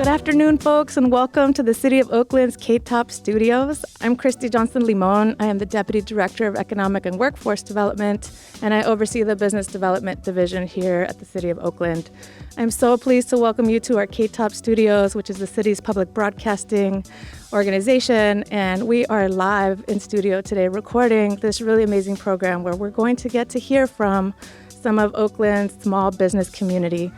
Good afternoon, folks, and welcome to the City of Oakland's K-Top Studios. I'm Christy Johnson-Limon. I am the Deputy Director of Economic and Workforce Development, and I oversee the Business Development Division here at the City of Oakland. I'm so pleased to welcome you to our K-Top Studios, which is the city's public broadcasting organization, and we are live in studio today recording this really amazing program where we're going to get to hear from some of Oakland's small business community.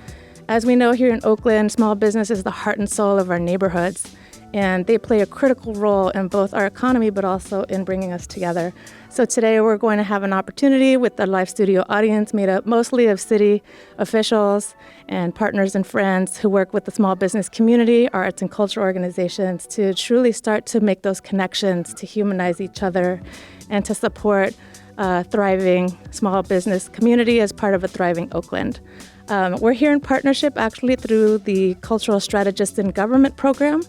As we know here in Oakland, small business is the heart and soul of our neighborhoods, and they play a critical role in both our economy but also in bringing us together. So today we're going to have an opportunity with the live studio audience made up mostly of city officials and partners and friends who work with the small business community, arts and culture organizations, to truly start to make those connections, to humanize each other, and to support a thriving small business community as part of a thriving Oakland. We're here in partnership actually through the Cultural Strategist in Government program,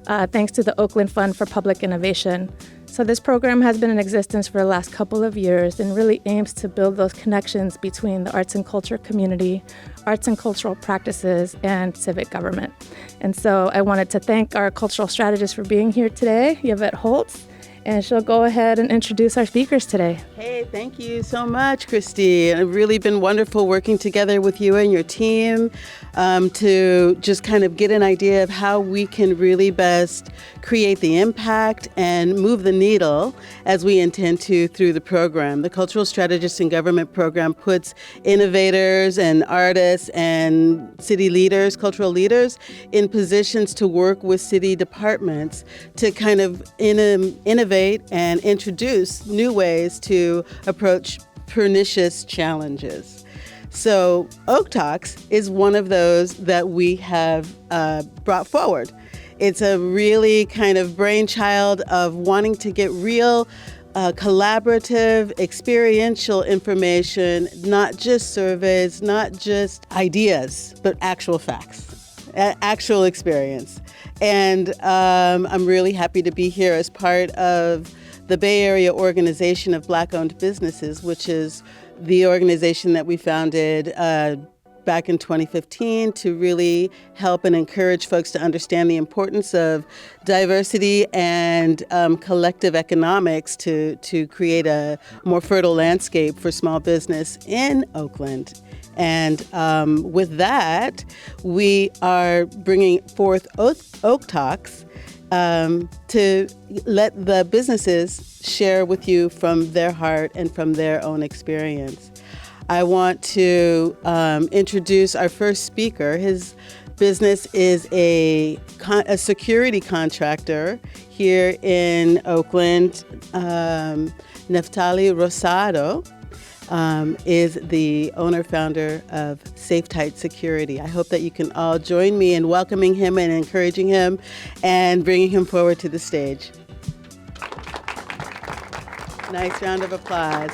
thanks to the Oakland Fund for Public Innovation. So this program has been in existence for the last couple of years and really aims to build those connections between the arts and culture community, arts and cultural practices, and civic government. And so I wanted to thank our cultural strategist for being here today, Yvette Holtz, and she'll go ahead and introduce our speakers today. Hey, thank you so much, Christy. It's really been wonderful working together with you and your team to just kind of get an idea of how we can really best create the impact and move the needle as we intend to through the program. The Cultural Strategist in Government program puts innovators and artists and city leaders, cultural leaders, in positions to work with city departments to kind of innovate and introduce new ways to approach pernicious challenges. So Oak Talks is one of those that we have brought forward. It's a really kind of brainchild of wanting to get real collaborative, experiential information, not just surveys, not just ideas, but actual facts, actual experience. And I'm really happy to be here as part of the Bay Area Organization of Black-Owned Businesses, which is the organization that we founded back in 2015 to really help and encourage folks to understand the importance of diversity and collective economics to create a more fertile landscape for small business in Oakland. And with that, we are bringing forth Oak Talks to let the businesses share with you from their heart and from their own experience. I want to introduce our first speaker. His business is a security contractor here in Oakland. Neftali Rosado is the owner-founder of Safe Tight Security. I hope that you can all join me in welcoming him and encouraging him and bringing him forward to the stage. Nice round of applause.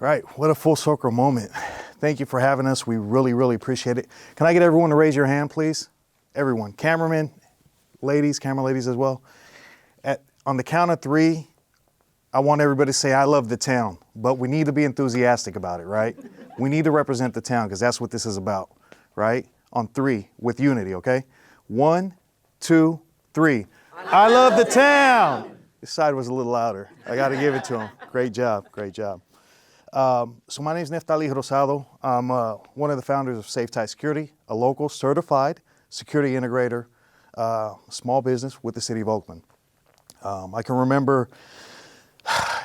Right, what a full circle moment. Thank you for having us. We really, really appreciate it. Can I get everyone to raise your hand, please? Everyone, cameramen, ladies, camera ladies as well. On the count of three, I want everybody to say, I love the town, but we need to be enthusiastic about it, right? We need to represent the town because that's what this is about, right? On three, with unity, okay? 1, 2, 3. I love the town. This side was a little louder. I got to give it to him. Great job, great job. So my name is Neftali Rosado. I'm one of the founders of Safe Tight Security, a local certified security integrator, small business with the city of Oakland. I can remember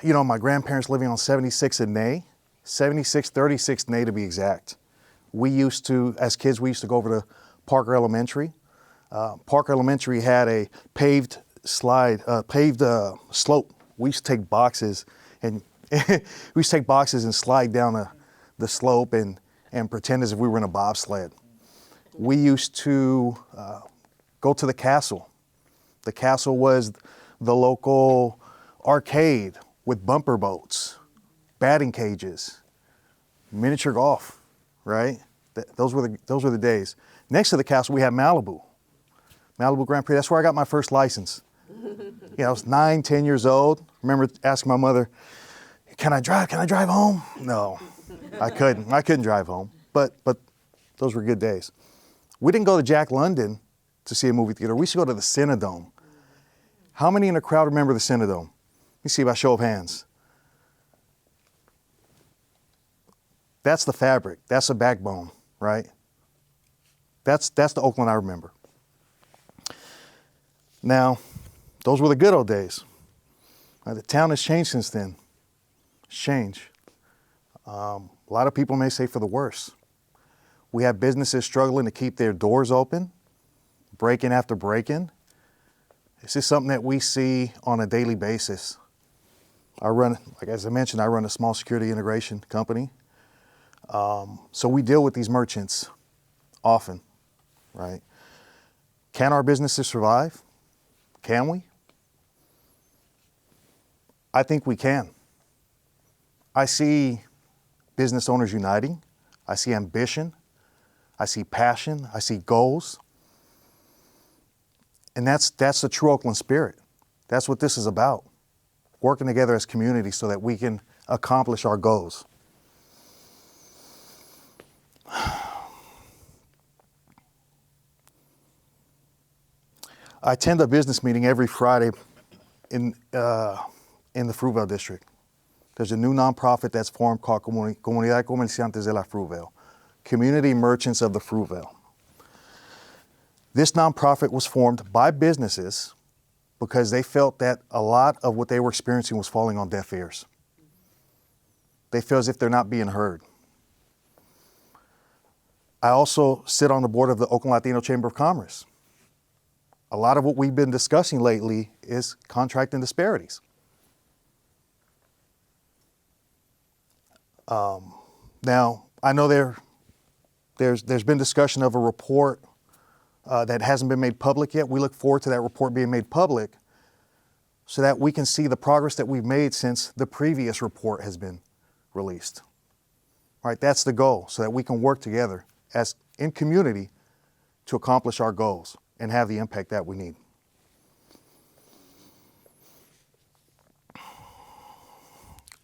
my grandparents living on 76 and Nay, 36th Nay to be exact. We used to, as kids, we used to go over to Parker Elementary. Parker Elementary had a paved slope. We used to take boxes and slide down the slope and pretend as if we were in a bobsled. We used to go to the castle. The castle was the local arcade with bumper boats, batting cages, miniature golf, right? Those were the days. Next to the castle, we had Malibu Grand Prix. That's where I got my first license. I was 9, 10 years old. Remember asking my mother, Can I drive home? No, I couldn't drive home. But those were good days. We didn't go to Jack London to see a movie theater. We should go to the Cinedome. How many in the crowd remember the Cinedome? Let me see by show of hands. That's the fabric. That's the backbone, right? That's the Oakland I remember. Now, those were the good old days. The town has changed since then. It's changed. A lot of people may say for the worse. We have businesses struggling to keep their doors open, break-in after break-in. This is something that we see on a daily basis. As I mentioned, I run a small security integration company. So we deal with these merchants often, right? Can our businesses survive? Can we? I think we can. I see business owners uniting. I see ambition. I see passion. I see goals. And that's the true Oakland spirit. That's what this is about. Working together as community so that we can accomplish our goals. I attend a business meeting every Friday in the Fruitvale district. There's a new nonprofit that's formed called Comunidad Comerciantes de la Fruitvale, Community Merchants of the Fruitvale. This nonprofit was formed by businesses because they felt that a lot of what they were experiencing was falling on deaf ears. They feel as if they're not being heard. I also sit on the board of the Oakland Latino Chamber of Commerce. A lot of what we've been discussing lately is contracting disparities. Now, I know there's been discussion of a report that hasn't been made public yet. We look forward to that report being made public so that we can see the progress that we've made since the previous report has been released. All right, that's the goal, so that we can work together as in community to accomplish our goals and have the impact that we need.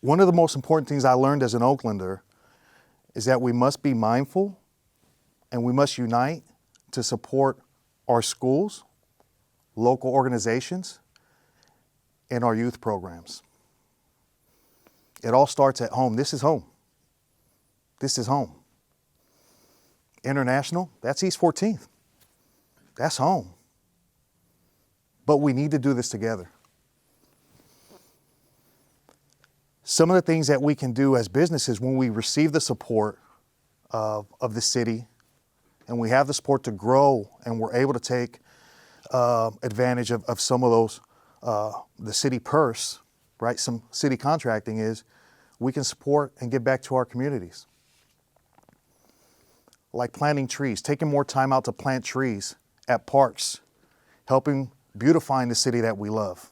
One of the most important things I learned as an Oaklander is that we must be mindful and we must unite to support our schools, local organizations, and our youth programs. It all starts at home. This is home. This is home. International, that's East 14th. That's home. But we need to do this together. Some of the things that we can do as businesses when we receive the support of the city and we have the support to grow and we're able to take advantage of some of those, the city purse, right? Some city contracting is we can support and give back to our communities. Like planting trees, taking more time out to plant trees at parks, helping beautifying the city that we love,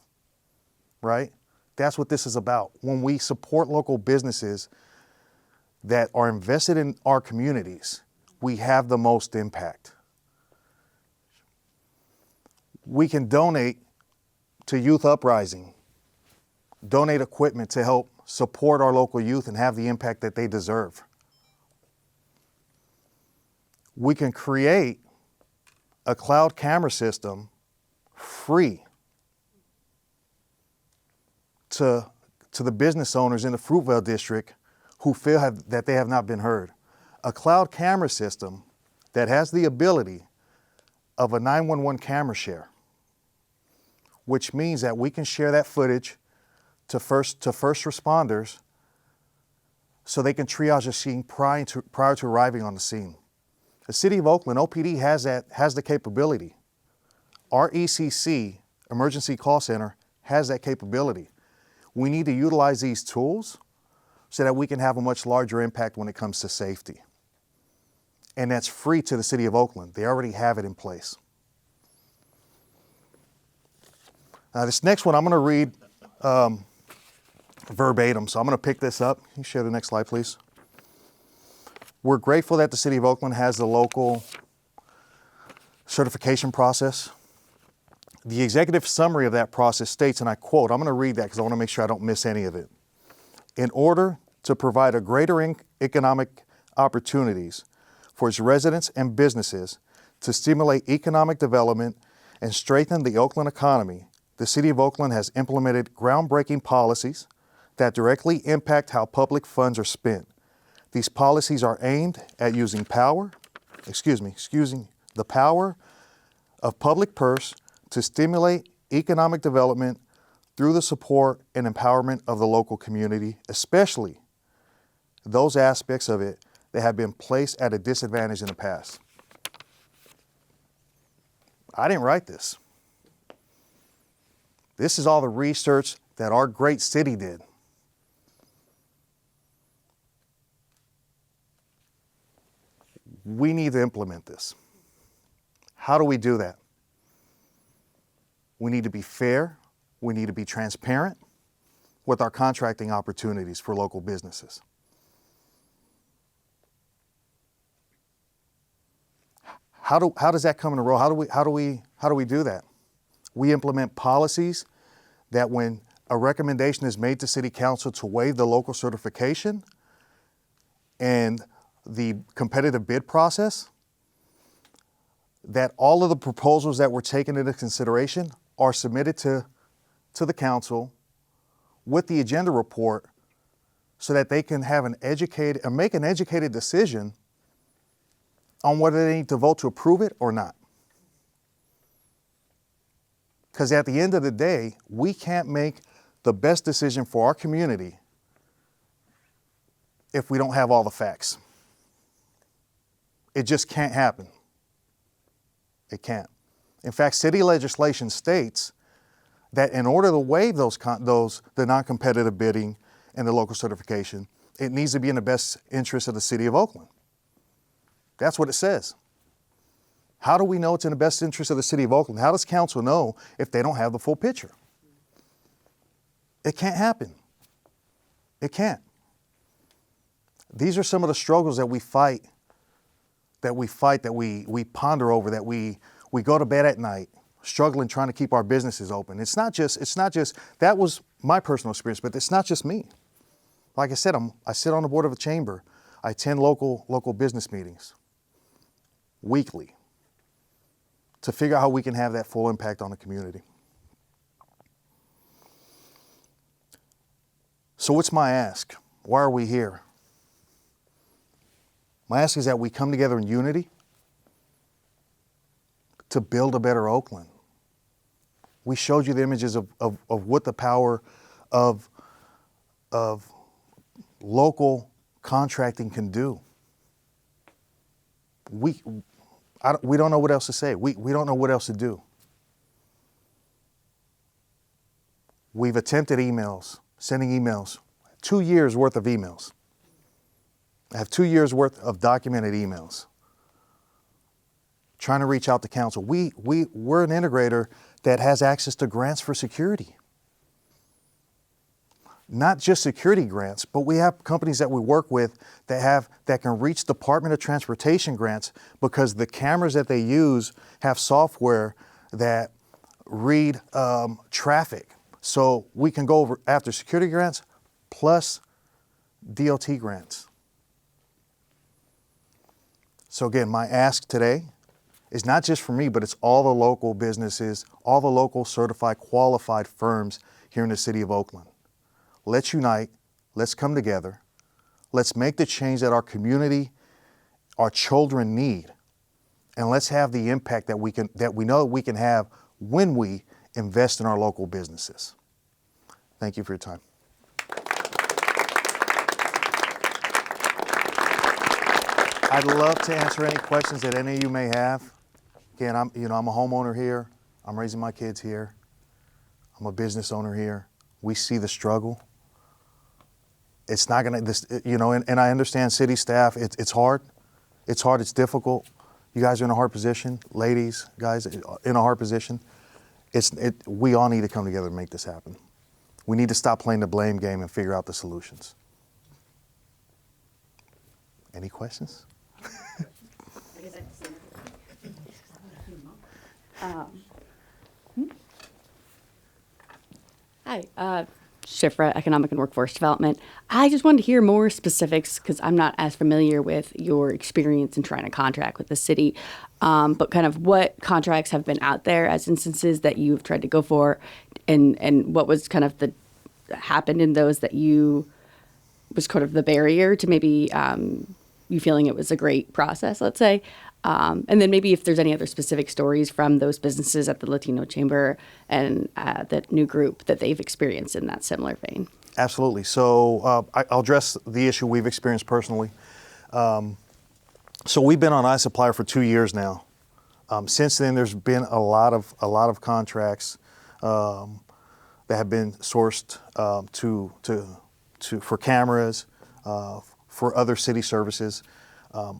right? That's what this is about. When we support local businesses that are invested in our communities, we have the most impact. We can donate to Youth Uprising, donate equipment to help support our local youth and have the impact that they deserve. We can create a cloud camera system free to the business owners in the Fruitvale district who feel that they have not been heard. A cloud camera system that has the ability of a 911 camera share, which means that we can share that footage to first responders so they can triage a scene prior to arriving on the scene. The City of Oakland, OPD, has the capability. Our ECC, Emergency Call Center, has that capability. We need to utilize these tools so that we can have a much larger impact when it comes to safety. And that's free to the City of Oakland. They already have it in place. Now this next one I'm going to read verbatim, so I'm going to pick this up. Can you share the next slide, please? We're grateful that the City of Oakland has the local certification process. The executive summary of that process states, and I quote, I'm going to read that because I want to make sure I don't miss any of it. In order to provide a greater economic opportunities for its residents and businesses, to stimulate economic development and strengthen the Oakland economy, the City of Oakland has implemented groundbreaking policies that directly impact how public funds are spent. These policies are aimed at using the power of public purse to stimulate economic development through the support and empowerment of the local community, especially those aspects of it that have been placed at a disadvantage in the past. I didn't write this. This is all the research that our great city did. We need to implement this. How do we do that? We need to be fair. We need to be transparent with our contracting opportunities for local businesses. How does that come in a row? How do we do that? We implement policies that when a recommendation is made to City Council to waive the local certification and the competitive bid process, that all of the proposals that were taken into consideration are submitted to the council with the agenda report so that they can have make an educated decision on whether they need to vote to approve it or not. Because at the end of the day, we can't make the best decision for our community if we don't have all the facts. It just can't happen. It can't. In fact, city legislation states that in order to waive the non-competitive bidding and the local certification, it needs to be in the best interest of the City of Oakland. That's what it says. How do we know it's in the best interest of the City of Oakland? How does council know if they don't have the full picture? It can't happen. It can't. These are some of the struggles that we fight, that we ponder over, that we go to bed at night struggling trying to keep our businesses open. It's not just that was my personal experience, but it's not just me. Like I said, I sit on the board of a chamber. I attend local business meetings weekly to figure out how we can have that full impact on the community. So what's my ask? Why are we here? My ask is that we come together in unity to build a better Oakland. We showed you the images of what the power of local contracting can do. We don't know what else to say. We don't know what else to do. We've attempted sending emails, 2 years worth of emails. I have 2 years worth of documented emails trying to reach out to council. We're an integrator that has access to grants for security. Not just security grants, but we have companies that we work with that can reach Department of Transportation grants because the cameras that they use have software that read traffic. So we can go over after security grants plus DOT grants. So again, my ask today is not just for me, but it's all the local businesses, all the local certified, qualified firms here in the city of Oakland. Let's unite, let's come together, let's make the change that our community, our children need, and let's have the impact that we know we can have when we invest in our local businesses. Thank you for your time. I'd love to answer any questions that any of you may have. Again, I'm a homeowner here. I'm raising my kids here. I'm a business owner here. We see the struggle. It's not gonna, and I understand city staff. It's hard. It's hard. It's difficult. You guys are in a hard position, ladies, guys, in a hard position. We all need to come together to make this happen. We need to stop playing the blame game and figure out the solutions. Any questions? Hi, Shifra Economic and Workforce Development. I just wanted to hear more specifics because I'm not as familiar with your experience in trying to contract with the city, but kind of what contracts have been out there as instances that you've tried to go for, and what was kind of the happened in those that you was kind of the barrier to maybe you feeling it was a great process, let's say. And then maybe if there's any other specific stories from those businesses at the Latino Chamber and that new group that they've experienced in that similar vein. Absolutely. So I'll address the issue we've experienced personally. So we've been on iSupplier for 2 years now. Since then, there's been a lot of contracts that have been sourced for cameras, for other city services.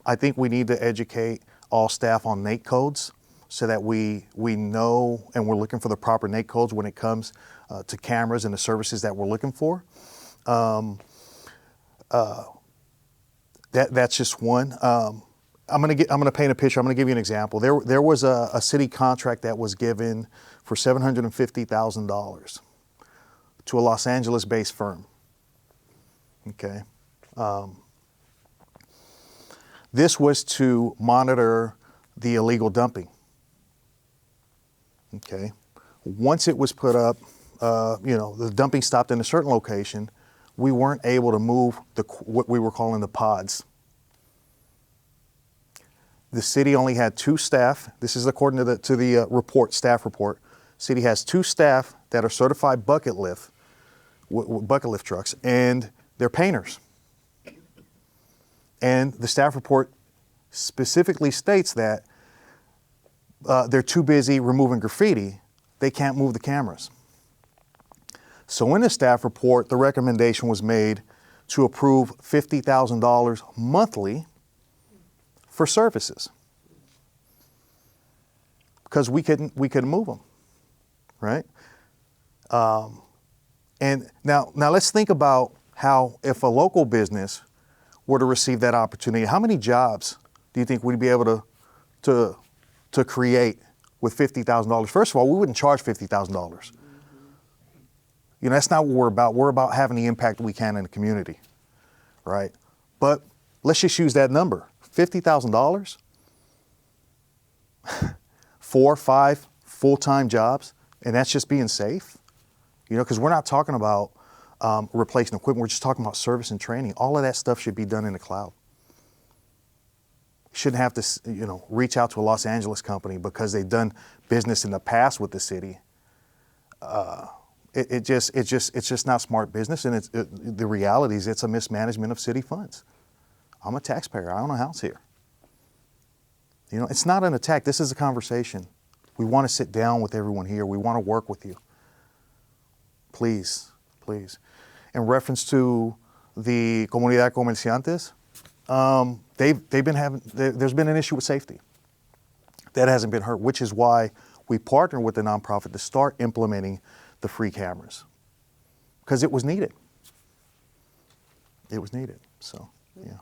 I think we need to educate all staff on NAICS codes so that we know and we're looking for the proper NAICS codes when it comes to cameras and the services that we're looking for. That's just one. I'm gonna paint a picture. I'm gonna give you an example. There was a city contract that was given for $750,000 to a Los Angeles-based firm. Okay. This was to monitor the illegal dumping. Okay. Once it was put up, the dumping stopped in a certain location. We weren't able to move what we were calling the pods. The city only had 2 staff. This is according to the report, staff report. City has 2 staff that are certified bucket lift trucks, and they're painters. And the staff report specifically states that they're too busy removing graffiti. They can't move the cameras. So in the staff report, the recommendation was made to approve $50,000 monthly for services because we couldn't move them, right? And now let's think about how if a local business were to receive that opportunity, how many jobs do you think we'd be able to create with $50,000? First of all, we wouldn't charge $50,000. That's not what we're about. We're about having the impact we can in the community, right? But let's just use that number, $50,000, 4 or 5 full-time jobs, and that's just being safe, because we're not talking about replacing equipment. We're just talking about service and training. All of that stuff should be done in the cloud. Shouldn't have to, reach out to a Los Angeles company because they've done business in the past with the city. It's just not smart business, and the reality is it's a mismanagement of city funds. I'm a taxpayer. I own a house here. It's not an attack. This is a conversation. We want to sit down with everyone here. We want to work with you. Please. In reference to the Comunidad Comerciantes, there's been an issue with safety. That hasn't been heard, which is why we partnered with the nonprofit to start implementing the free cameras, because it was needed. So, yeah.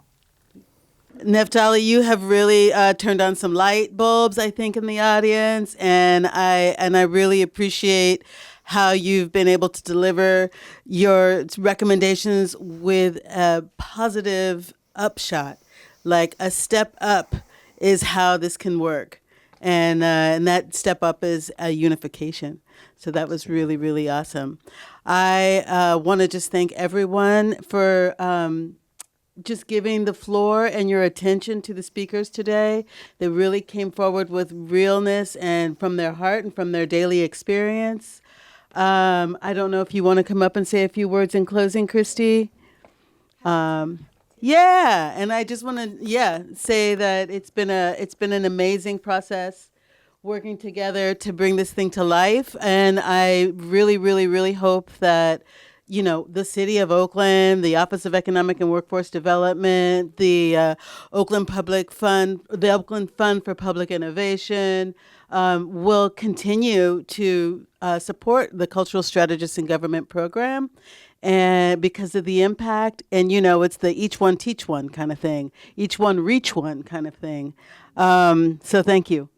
Neftali, you have really turned on some light bulbs, I think, in the audience, and I really appreciate how you've been able to deliver your recommendations with a positive upshot, like a step up is how this can work, and that step up is a unification. So that was really, really awesome. I want to just thank everyone for just giving the floor and your attention to the speakers today. They really came forward with realness and from their heart and from their daily experience. I don't know if you want to come up and say a few words in closing, Christy. Yeah, and I just want to say that it's been an amazing process working together to bring this thing to life, and I really, really, really hope that the City of Oakland, the Office of Economic and Workforce Development, the Oakland Public Fund, the Oakland Fund for Public Innovation, will continue to support the Cultural Strategists in Government program, and because of the impact, and it's the each one teach one kind of thing, each one reach one kind of thing. So thank you.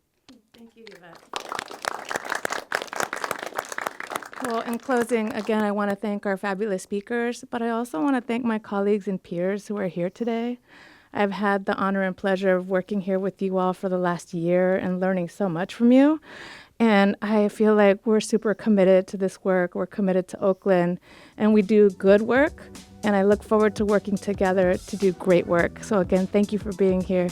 Well, in closing, again, I want to thank our fabulous speakers, but I also want to thank my colleagues and peers who are here today. I've had the honor and pleasure of working here with you all for the last year and learning so much from you. And I feel like we're super committed to this work. We're committed to Oakland, and we do good work. And I look forward to working together to do great work. So again, thank you for being here.